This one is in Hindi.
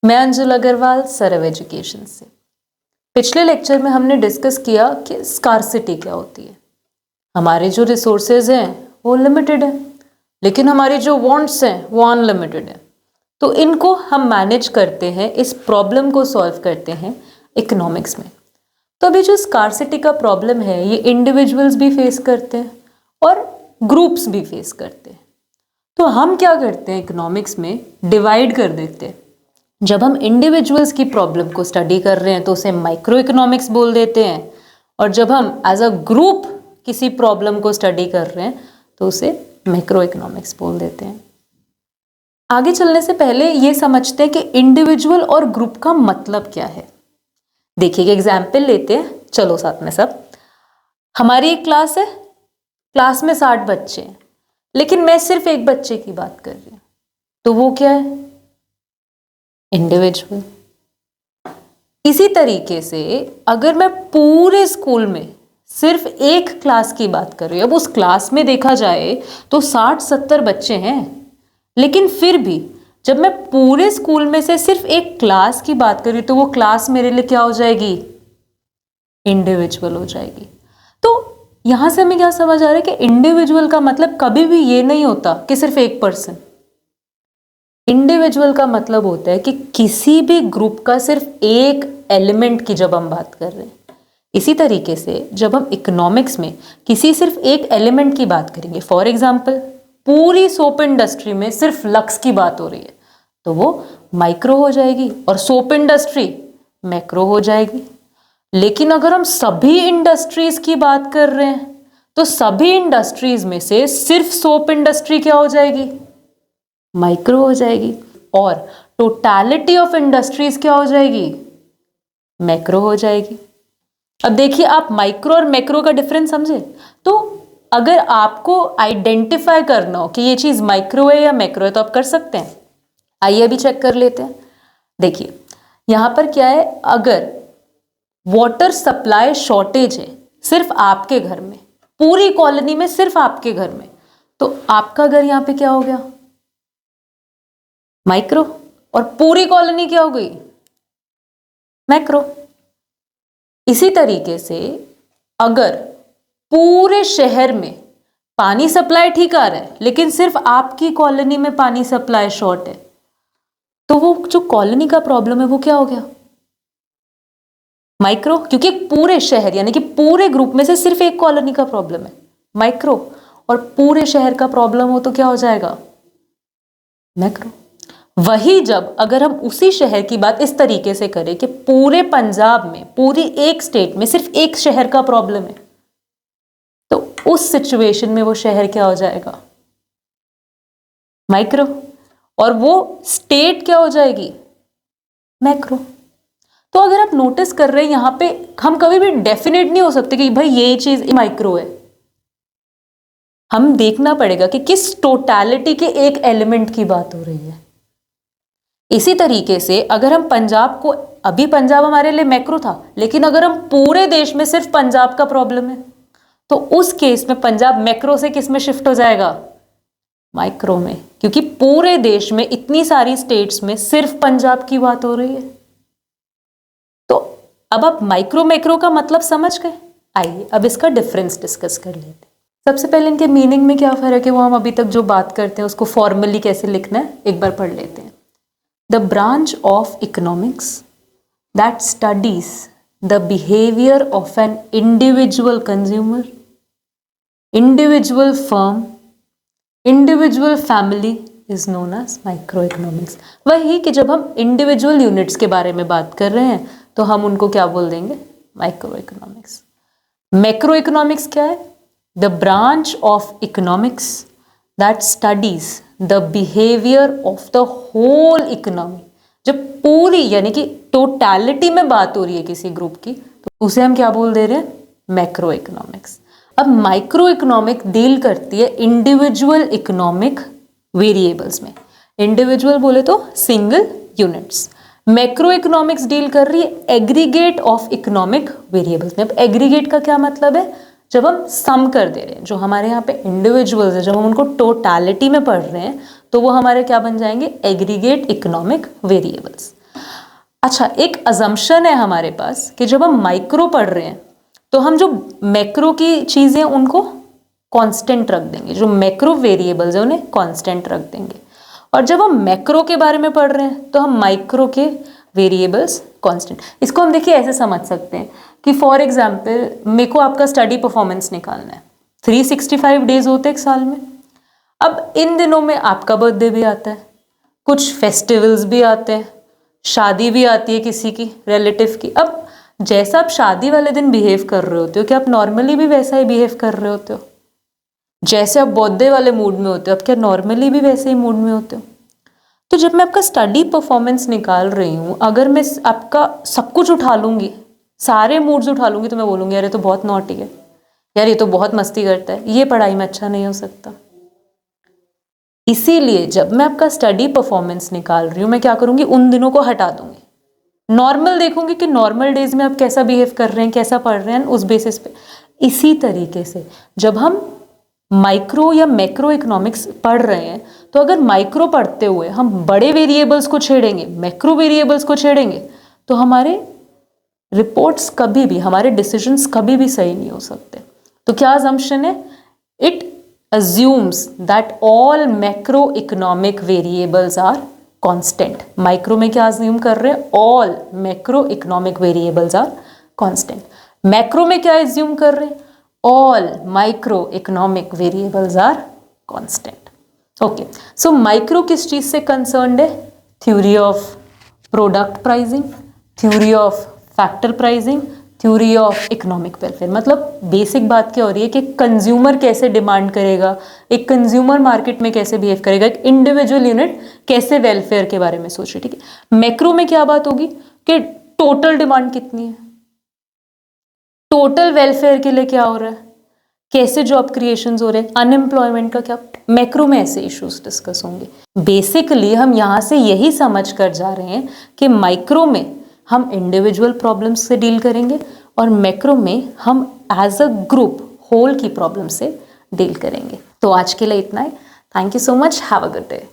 मैं अंजुल अग्रवाल, सरव एजुकेशन से। पिछले लेक्चर में हमने डिस्कस किया कि स्कार्सिटी क्या होती है। हमारे जो रिसोर्सेज हैं वो लिमिटेड है, लेकिन हमारी जो वांट्स हैं वो अनलिमिटेड है। तो इनको हम मैनेज करते हैं, इस प्रॉब्लम को सॉल्व करते हैं इकोनॉमिक्स में। तो अभी जो स्कार्सिटी का प्रॉब्लम है ये इंडिविजुअल्स भी फेस करते हैं और ग्रुप्स भी फेस करते हैं। तो हम क्या करते हैं, इकोनॉमिक्स में डिवाइड कर देते हैं। जब हम इंडिविजुअल्स की प्रॉब्लम को स्टडी कर रहे हैं तो उसे माइक्रो इकोनॉमिक्स बोल देते हैं, और जब हम एज अ ग्रुप किसी प्रॉब्लम को स्टडी कर रहे हैं तो उसे मैक्रो इकोनॉमिक्स बोल देते हैं। आगे चलने से पहले ये समझते हैं कि इंडिविजुअल और ग्रुप का मतलब क्या है। देखिए एक एग्जाम्पल लेते हैं, चलो साथ में सब। हमारी एक क्लास है, क्लास में 60 बच्चे हैं, लेकिन मैं सिर्फ एक बच्चे की बात कर रही हूँ, तो वो क्या है, इंडिविजुअल। इसी तरीके से अगर मैं पूरे स्कूल में सिर्फ एक क्लास की बात कर रही हूँ, अब उस क्लास में देखा जाए तो 60-70 बच्चे हैं, लेकिन फिर भी जब मैं पूरे स्कूल में से सिर्फ एक क्लास की बात कर रही हूँ तो वो क्लास मेरे लिए क्या हो जाएगी, इंडिविजुअल हो जाएगी। तो यहां से हमें क्या समझ आ रहा है कि इंडिविजुअल का मतलब कभी भी ये नहीं होता कि सिर्फ एक पर्सन। इंडिविजुअल का मतलब होता है कि किसी भी ग्रुप का सिर्फ एक एलिमेंट की जब हम बात कर रहे हैं। इसी तरीके से जब हम इकोनॉमिक्स में किसी सिर्फ एक एलिमेंट की बात करेंगे, फॉर एग्जांपल पूरी सोप इंडस्ट्री में सिर्फ लक्स की बात हो रही है, तो वो माइक्रो हो जाएगी और सोप इंडस्ट्री मैक्रो हो जाएगी। लेकिन अगर हम सभी इंडस्ट्रीज की बात कर रहे हैं तो सभी इंडस्ट्रीज में से सिर्फ सोप इंडस्ट्री क्या हो जाएगी, माइक्रो हो जाएगी, और टोटलिटी ऑफ इंडस्ट्रीज क्या हो जाएगी, मैक्रो हो जाएगी। अब देखिए आप माइक्रो और मैक्रो का डिफरेंस समझे। तो अगर आपको आइडेंटिफाई करना हो कि ये चीज माइक्रो है या मैक्रो है तो आप कर सकते हैं। आइए अभी चेक कर लेते हैं। देखिए यहां पर क्या है, अगर वाटर सप्लाई शॉर्टेज है सिर्फ आपके घर में, पूरी कॉलोनी में सिर्फ आपके घर में, तो आपका घर यहां पे क्या हो गया, माइक्रो, और पूरी कॉलोनी क्या हो गई, मैक्रो। इसी तरीके से अगर पूरे शहर में पानी सप्लाई ठीक आ रहा है लेकिन सिर्फ आपकी कॉलोनी में पानी सप्लाई शॉर्ट है, तो वो जो कॉलोनी का प्रॉब्लम है वो क्या हो गया, माइक्रो, क्योंकि पूरे शहर यानी कि पूरे ग्रुप में से सिर्फ एक कॉलोनी का प्रॉब्लम है, माइक्रो, और पूरे शहर का प्रॉब्लम हो तो क्या हो जाएगा, मैक्रो। वही जब अगर हम उसी शहर की बात इस तरीके से करें कि पूरे पंजाब में, पूरी एक स्टेट में सिर्फ एक शहर का प्रॉब्लम है, तो उस सिचुएशन में वो शहर क्या हो जाएगा, माइक्रो, और वो स्टेट क्या हो जाएगी, मैक्रो। तो अगर आप नोटिस कर रहे हैं यहां पे हम कभी भी डेफिनेट नहीं हो सकते कि भाई ये चीज माइक्रो है। हम देखना पड़ेगा कि किस टोटलिटी के एक एलिमेंट की बात हो रही है। इसी तरीके से अगर हम पंजाब को, अभी पंजाब हमारे लिए मैक्रो था, लेकिन अगर हम पूरे देश में सिर्फ पंजाब का प्रॉब्लम है तो उस केस में पंजाब मैक्रो से किस में शिफ्ट हो जाएगा, माइक्रो में, क्योंकि पूरे देश में इतनी सारी स्टेट्स में सिर्फ पंजाब की बात हो रही है। तो अब आप माइक्रो मैक्रो का मतलब समझ गए। आइए अब इसका डिफरेंस डिस्कस कर लेते हैं। सबसे पहले इनके मीनिंग में क्या फर्क है वो हम अभी तक जो बात करते हैं उसको फॉर्मली कैसे लिखना है एक बार पढ़ लेते हैं। The branch of economics that studies the behavior of an individual consumer, individual firm, individual family is known as microeconomics। वही कि जब हम individual units के बारे में बात कर रहे हैं तो हम उनको क्या बोल देंगे, microeconomics। macroeconomics क्या है, the branch of economics that studies the behavior of the whole economy। जब पूरी यानी कि टोटलिटी में बात हो रही है किसी ग्रुप की तो उसे हम क्या बोल दे रहे हैं, मैक्रो इकोनॉमिक्स। अब माइक्रो इकोनॉमिक डील करती है इंडिविजुअल इकोनॉमिक वेरिएबल्स में। इंडिविजुअल बोले तो single units. Macro economics deal कर रही है एग्रीगेट ऑफ इकोनॉमिक वेरिएबल्स में। अब एग्रीगेट का क्या मतलब है, जब हम सम कर दे रहे हैं, जो हमारे यहाँ पे इंडिविजुअल्स है, जब हम उनको टोटालिटी में पढ़ रहे हैं तो वो हमारे क्या बन जाएंगे, एग्रीगेट इकोनॉमिक वेरिएबल्स। अच्छा, एक अजम्पशन है हमारे पास कि जब हम माइक्रो पढ़ रहे हैं तो हम जो मैक्रो की चीज़ें उनको कांस्टेंट रख देंगे, जो मैक्रो वेरिएबल्स है उन्हें कांस्टेंट रख देंगे, और जब हम मैक्रो के बारे में पढ़ रहे हैं तो हम माइक्रो के वेरिएबल्स कांस्टेंट। इसको हम देखिए ऐसे समझ सकते हैं कि फॉर एग्जांपल मेरे को आपका स्टडी परफॉर्मेंस निकालना है, 365 डेज होते हैं एक साल में। अब इन दिनों में आपका बर्थडे भी आता है, कुछ फेस्टिवल्स भी आते हैं, शादी भी आती है किसी की रिलेटिव की। अब जैसा आप शादी वाले दिन बिहेव कर रहे होते हो, क्या आप नॉर्मली भी वैसा ही बिहेव कर रहे होते हो? जैसे आप बर्थडे वाले मूड में होते हो, आप क्या नॉर्मली भी वैसे ही मूड में होते हो? तो जब मैं आपका स्टडी परफॉर्मेंस निकाल रही हूँ, अगर मैं आपका सब कुछ उठा लूँगी, सारे मूड्स उठा लूँगी, तो मैं बोलूँगी यार ये तो बहुत नॉटी है, यार ये तो बहुत मस्ती करता है, ये पढ़ाई में अच्छा नहीं हो सकता। इसीलिए जब मैं आपका स्टडी परफॉर्मेंस निकाल रही हूँ, मैं क्या करूँगी, उन दिनों को हटा दूँगी, नॉर्मल देखूँगी कि नॉर्मल डेज में आप कैसा बिहेव कर रहे हैं, कैसा पढ़ रहे हैं, उस बेसिस पे। इसी तरीके से जब हम माइक्रो या मैक्रो इकोनॉमिक्स पढ़ रहे हैं, तो अगर माइक्रो पढ़ते हुए हम बड़े वेरिएबल्स को छेड़ेंगे, मैक्रो वेरिएबल्स को छेड़ेंगे, तो हमारे रिपोर्ट्स कभी भी, हमारे डिसीजंस कभी भी सही नहीं हो सकते। तो क्या अजम्पशन है, it assumes that all macro economic variables are constant. Micro में क्या अज्यूम कर रहे हैं, all macro economic variables are constant. Macro में क्या अज्यूम कर रहे हैं, all microeconomic variables are constant. Okay, so micro किस चीज से concerned है, theory of product pricing, theory of factor pricing, theory of economic welfare। मतलब बेसिक बात क्या हो रही है कि कंज्यूमर कैसे डिमांड करेगा, एक कंज्यूमर मार्केट में कैसे बिहेव करेगा, एक इंडिविजुअल यूनिट कैसे वेलफेयर के बारे में सोच रही है। ठीक है, मैक्रो में क्या बात होगी कि टोटल डिमांड कितनी है, टोटल वेलफेयर के लिए क्या हो रहा है, कैसे जॉब क्रिएशंस हो रहे हैं, अनएम्प्लॉयमेंट का क्या, मैक्रो में ऐसे इश्यूज डिस्कस होंगे। बेसिकली हम यहाँ से यही समझ कर जा रहे हैं कि माइक्रो में हम इंडिविजुअल प्रॉब्लम्स से डील करेंगे और मैक्रो में हम एज अ ग्रुप होल की प्रॉब्लम से डील करेंगे। तो आज के लिए इतना ही। Thank you so much, have a good day.